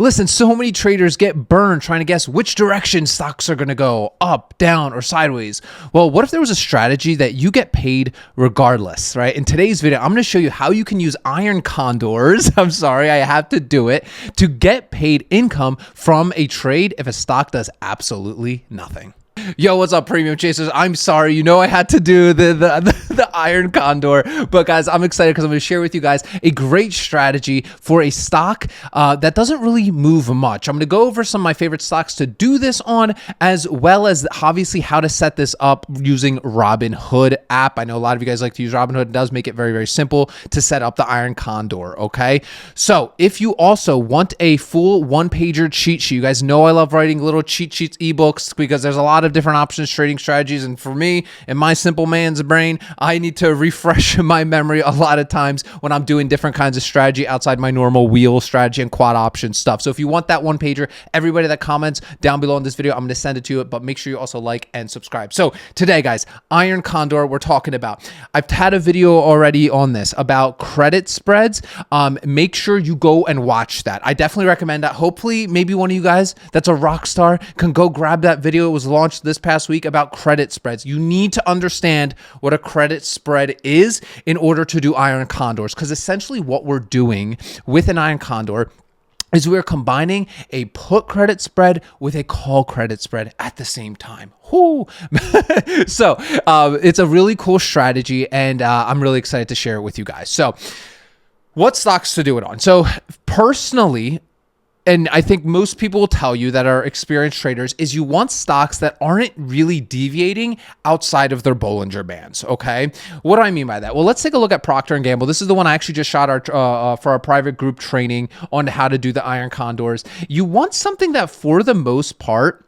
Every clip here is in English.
Listen, so many traders get burned trying to guess which direction stocks are going to go, up, down, or sideways. Well, what if there was a strategy that you get paid regardless, right? In today's video, I'm going to show you how you can use Iron Condors, I'm sorry, I have to do it, to get paid income from a trade if a stock does absolutely nothing. Yo, what's up, premium chasers? I'm sorry, I had to do the Iron Condor, but guys, I'm excited because I'm going to share with you guys a great strategy for a stock that doesn't really move much. I'm going to go over some of my favorite stocks to do this on, as well as obviously how to set this up using Robinhood app. I know a lot of you guys like to use Robinhood. It does make it very, very simple to set up the Iron Condor, okay? So if you also want a full one-pager cheat sheet, you guys know I love writing little cheat sheets, ebooks, because there's a lot of different options, trading strategies. And for me, in my simple man's brain, I need to refresh my memory a lot of times when I'm doing different kinds of strategy outside my normal wheel strategy and quad option stuff. So if you want that one pager, everybody that comments down below in this video, I'm going to send it to you, but make sure you also like and subscribe. So today, guys, Iron Condor, we're talking about. I've had a video already on this about credit spreads. Make sure you go and watch that. I definitely recommend that. Hopefully, maybe one of you guys that's a rock star can go grab that video. It was launched this past week about credit spreads. You need to understand what a credit spread is in order to do Iron Condors, because essentially what we're doing with an Iron Condor is we're combining a put credit spread with a call credit spread at the same time. So it's a really cool strategy, and I'm really excited to share it with you guys. So what stocks to do it on? So personally, and I think most people will tell you that are experienced traders, is you want stocks that aren't really deviating outside of their Bollinger Bands, okay? What do I mean by that? Well, let's take a look at Procter & Gamble. This is the one I actually just shot for our private group training on how to do the Iron Condors. You want something that, for the most part,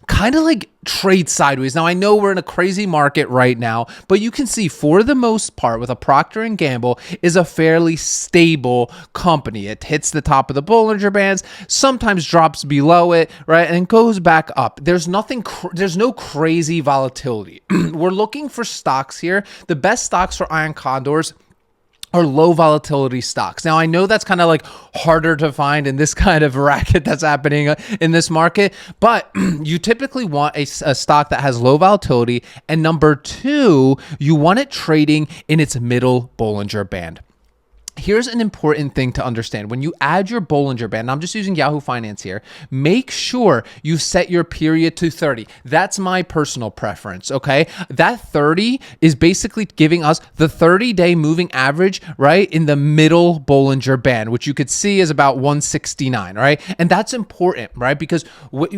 kind of like trade sideways. Now, I know we're in a crazy market right now, but you can see for the most part with a Procter & Gamble is a fairly stable company. It hits the top of the Bollinger Bands, sometimes drops below it, right? And goes back up. There's no crazy volatility. We're looking for stocks here. The best stocks for Iron Condors are low volatility stocks. Now, I know that's kind of like harder to find in this kind of racket that's happening in this market, but you typically want a stock that has low volatility. And number two, you want it trading in its middle Bollinger Band. Here's an important thing to understand. When you add your Bollinger Band, I'm just using Yahoo Finance here, make sure you set your period to 30. That's my personal preference, okay? That 30 is basically giving us the 30-day moving average, right, in the middle Bollinger Band, which you could see is about 169, right? And that's important, right? Because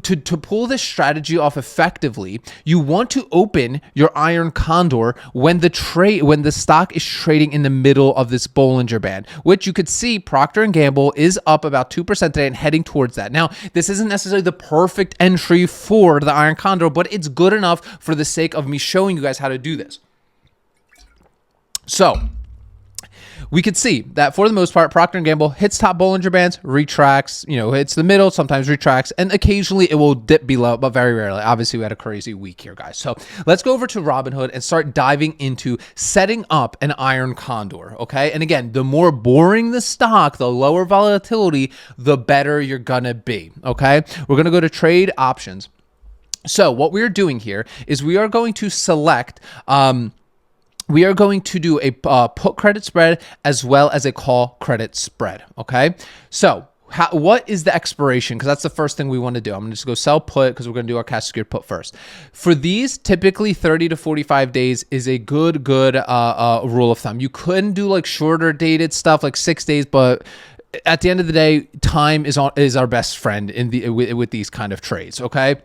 to pull this strategy off effectively, you want to open your Iron Condor when the stock is trading in the middle of this Bollinger Band, which you could see Procter & Gamble is up about 2% today and heading towards that. Now, this isn't necessarily the perfect entry for the Iron Condor, but it's good enough for the sake of me showing you guys how to do this. So we could see that for the most part, Procter & Gamble hits top Bollinger Bands, retracts, hits the middle, sometimes retracts, and occasionally it will dip below, but very rarely. Obviously, we had a crazy week here, guys. So let's go over to Robinhood and start diving into setting up an Iron Condor, okay? And again, the more boring the stock, the lower volatility, the better you're gonna be, okay? We're gonna go to trade options. So what we're doing here is we are going to select, we are going to do a put credit spread as well as a call credit spread, okay? So what is the expiration? Because that's the first thing we want to do. I'm going to just go sell put because we're going to do our cash secured put first. For these, typically 30 to 45 days is a good rule of thumb. You couldn't do like shorter dated stuff like 6 days, but at the end of the day, time is our best friend with these kind of trades, okay?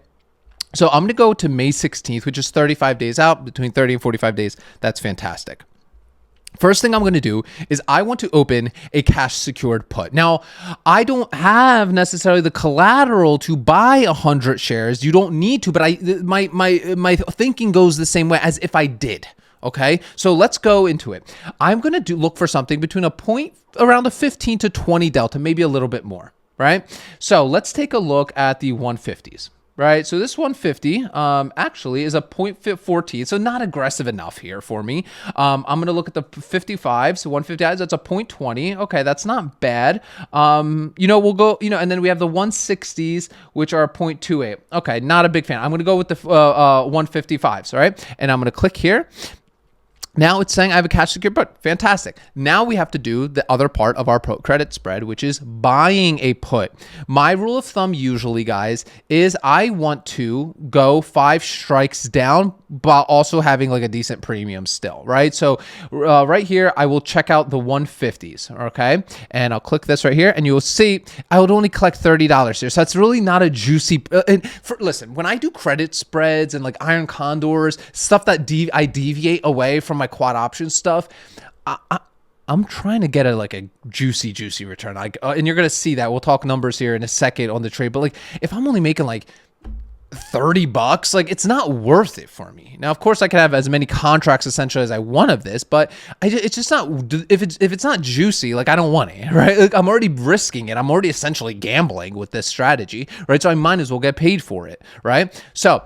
So I'm going to go to May 16th, which is 35 days out, between 30 and 45 days. That's fantastic. First thing I'm going to do is I want to open a cash secured put. Now, I don't have necessarily the collateral to buy 100 shares. You don't need to, but my thinking goes the same way as if I did. Okay, so let's go into it. I'm going to look for something between a point around a 15 to 20 delta, maybe a little bit more, right? So let's take a look at the 150s. right? So this 150 actually is a 0.14, so not aggressive enough here for me. I'm going to look at the 55s, so 150s, that's a 0.20. Okay, that's not bad. We'll go, and then we have the 160s, which are a 0.28. Okay, not a big fan. I'm going to go with the 155s, all right? And I'm going to click here. Now it's saying I have a cash secured put. Fantastic. Now we have to do the other part of our credit spread, which is buying a put. My rule of thumb usually, guys, is I want to go 5 strikes down, but also having like a decent premium still, right? So right here, I will check out the 150s, okay? And I'll click this right here, and you will see I would only collect $30 here. So that's really not a juicy. Listen, when I do credit spreads and like Iron Condors, stuff that I deviate away from my quad option stuff, I'm trying to get a juicy return. And you're gonna see that. We'll talk numbers here in a second on the trade. But like, if I'm only making like $30, like it's not worth it for me. Now, of course, I can have as many contracts essentially as I want of this, but it's just not. If it's not juicy, like I don't want it, right? Like I'm already risking it. I'm already essentially gambling with this strategy, right? So I might as well get paid for it, right? So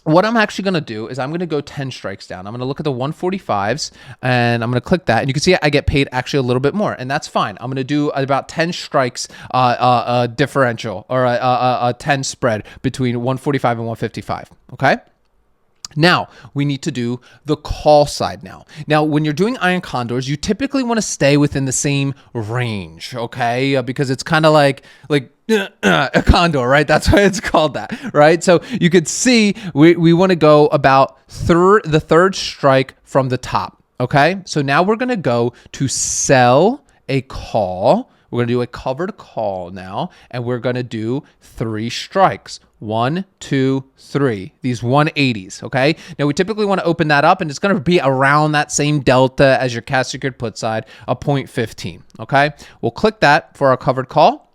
what I'm actually going to do is I'm going to go 10 strikes down. I'm going to look at the 145s and I'm going to click that. And you can see I get paid actually a little bit more, and that's fine. I'm going to do about 10 strikes differential, or a 10 spread between 145 and 155. Okay. Now, we need to do the call side now. Now, when you're doing Iron Condors, you typically want to stay within the same range, okay? Because it's kind of like a condor, right? That's why it's called that, right? So you could see we want to go about the third strike from the top, okay? So now we're going to go to sell a call. We're going to do a covered call now, and we're going to do 3 strikes. 1, 2, 3. These 180s, okay? Now, we typically want to open that up, and it's going to be around that same delta as your cash secured put side, a 0.15, okay? We'll click that for our covered call.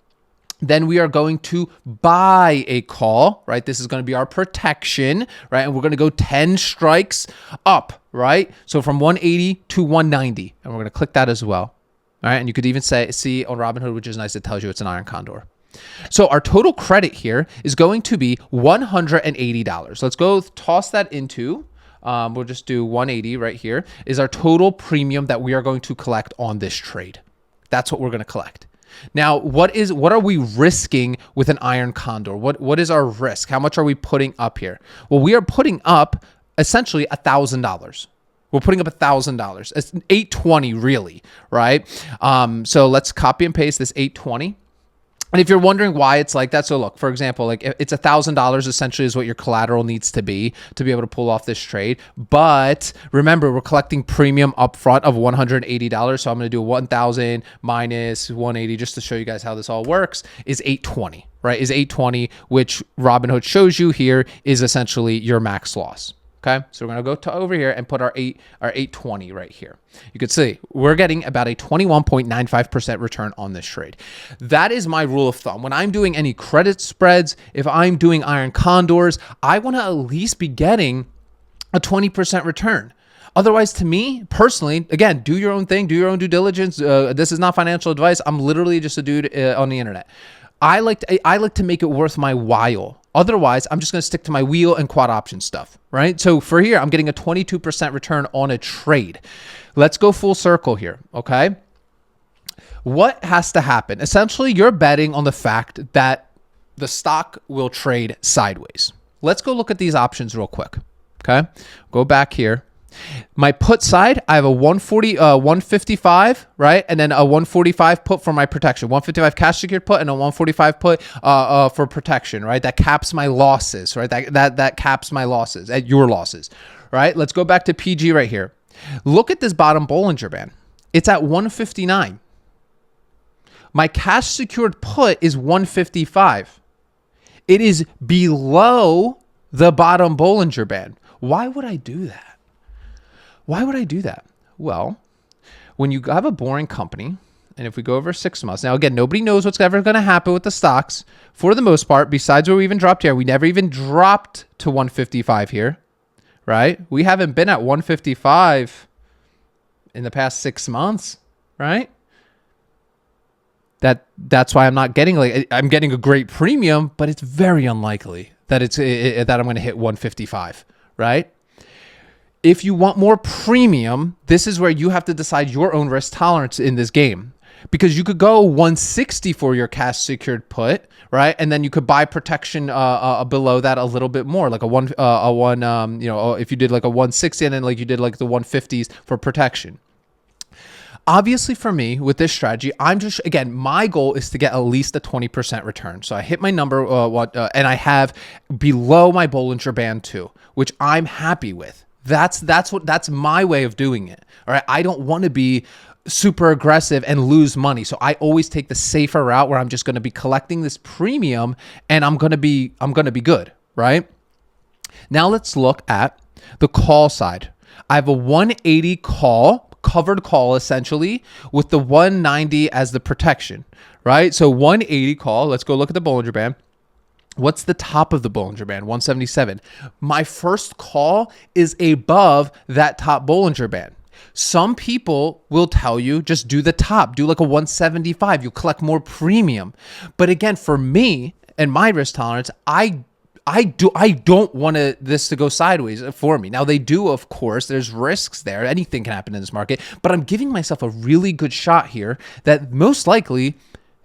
Then we are going to buy a call, right? This is going to be our protection, right? And we're going to go 10 strikes up, right? So from 180 to 190, and we're going to click that as well. All right, and you could even see on Robinhood, which is nice, it tells you it's an Iron Condor. So our total credit here is going to be $180. Let's go toss that into, we'll just do 180 right here, is our total premium that we are going to collect on this trade. That's what we're going to collect. Now, what are we risking with an Iron Condor? What is our risk? How much are we putting up here? Well, we are putting up essentially $1,000. We're putting up $1,000. It's $820 really, right? So let's copy and paste this $820. And if you're wondering why it's like that, so look, for example, like it's $1,000 essentially is what your collateral needs to be able to pull off this trade. But remember, we're collecting premium upfront of $180. So I'm going to do 1,000 minus 180 just to show you guys how this all works is $820, right? Is $820, which Robinhood shows you here is essentially your max loss. Okay, so we're going to go over here and put our 820 right here. You can see we're getting about a 21.95% return on this trade. That is my rule of thumb. When I'm doing any credit spreads, if I'm doing Iron Condors, I want to at least be getting a 20% return. Otherwise, to me personally, again, do your own thing, do your own due diligence. This is not financial advice. I'm literally just a dude on the internet. I like to make it worth my while. Otherwise, I'm just going to stick to my wheel and quad option stuff, right? So for here, I'm getting a 22% return on a trade. Let's go full circle here, okay? What has to happen? Essentially, you're betting on the fact that the stock will trade sideways. Let's go look at these options real quick, okay? Go back here. My put side, I have a 155, right? And then a 145 put for my protection. 155 cash secured put and a 145 put for protection, right? That caps my losses, right? That caps my losses, at your losses, right? Let's go back to PG right here. Look at this bottom Bollinger Band. It's at 159. My cash secured put is 155. It is below the bottom Bollinger Band. Why would I do that? Why would I do that? Well, when you have a boring company, and if we go over 6 months, now again, nobody knows what's ever going to happen with the stocks for the most part, besides where we even dropped here. We never even dropped to 155 here, right? We haven't been at 155 in the past 6 months, right? That's why I'm not getting I'm getting a great premium, but it's very unlikely that that I'm going to hit 155, right? If you want more premium, this is where you have to decide your own risk tolerance in this game, because you could go 160 for your cash secured put, right? And then you could buy protection below that a little bit more, like if you did like a 160 and then like you did like the 150s for protection. Obviously for me with this strategy, again, my goal is to get at least a 20% return. So I hit my number, and I have below my Bollinger Band too, which I'm happy with. That's my way of doing it. All right. I don't want to be super aggressive and lose money. So I always take the safer route where I'm just going to be collecting this premium and I'm going to be good. Right. Now let's look at the call side. I have a 180 covered call essentially with the 190 as the protection, right? So 180 call, let's go look at the Bollinger Band. What's the top of the Bollinger Band? 177. My first call is above that top Bollinger Band. Some people will tell you just do the top, do like a 175. You collect more premium. But again, for me and my risk tolerance, I don't want this to go sideways for me. Now they do, of course, there's risks there. Anything can happen in this market, but I'm giving myself a really good shot here that most likely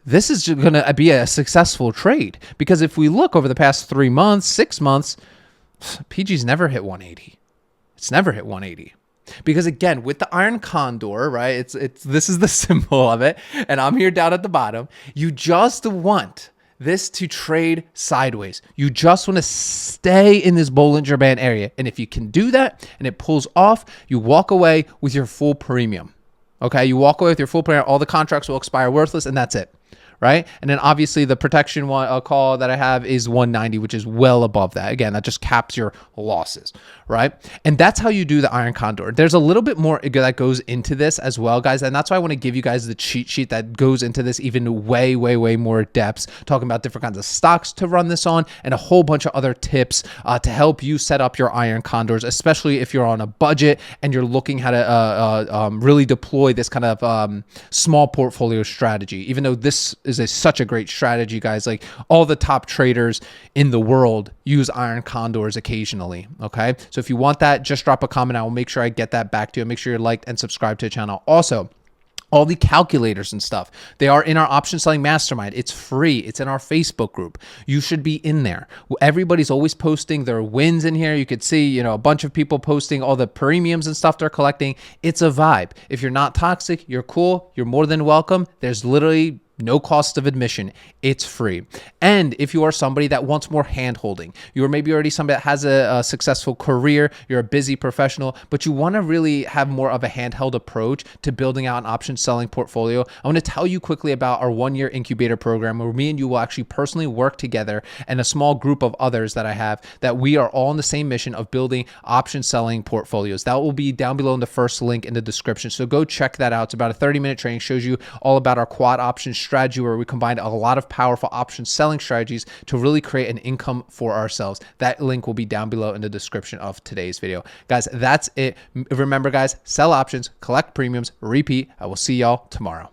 this is going to be a successful trade, because if we look over the past 3 months, 6 months, PG's never hit 180. It's never hit 180. Because again, with the Iron Condor, right? This is the symbol of it, and I'm here down at the bottom. You just want this to trade sideways. You just want to stay in this Bollinger Band area. And if you can do that and it pulls off, you walk away with your full premium. Okay, you walk away with your full premium. All the contracts will expire worthless, and that's it. Right? And then obviously the protection call that I have is 190, which is well above that. Again, that just caps your losses, right? And that's how you do the Iron Condor. There's a little bit more that goes into this as well, guys. And that's why I want to give you guys the cheat sheet that goes into this even way, way, way more depths, talking about different kinds of stocks to run this on and a whole bunch of other tips to help you set up your Iron Condors, especially if you're on a budget and you're looking how to really deploy this kind of small portfolio strategy. Even though this is such a great strategy, guys, like all the top traders in the world use Iron Condors occasionally. Okay, so if you want that, just drop a comment. I will make sure I get that back to you. Make sure you're liked and subscribe to the channel. Also, all the calculators and stuff, they are in our option selling mastermind. It's free. It's in our Facebook group. You should be in there. Everybody's always posting their wins in here. You could see, a bunch of people posting all the premiums and stuff they're collecting. It's a vibe. If you're not toxic, you're cool. You're more than welcome. There's literally no cost of admission. It's free. And if you are somebody that wants more hand-holding, you are maybe already somebody that has a successful career, you're a busy professional, but you want to really have more of a handheld approach to building out an option selling portfolio, I want to tell you quickly about our 1-year incubator program where me and you will actually personally work together, and a small group of others that I have, that we are all on the same mission of building option selling portfolios. That will be down below in the first link in the description. So go check that out. It's about a 30-minute training, shows you all about our quad option strategy, where we combined a lot of powerful option selling strategies to really create an income for ourselves. That link will be down below in the description of today's video. Guys, that's it. Remember, guys, sell options, collect premiums, repeat. I will see y'all tomorrow.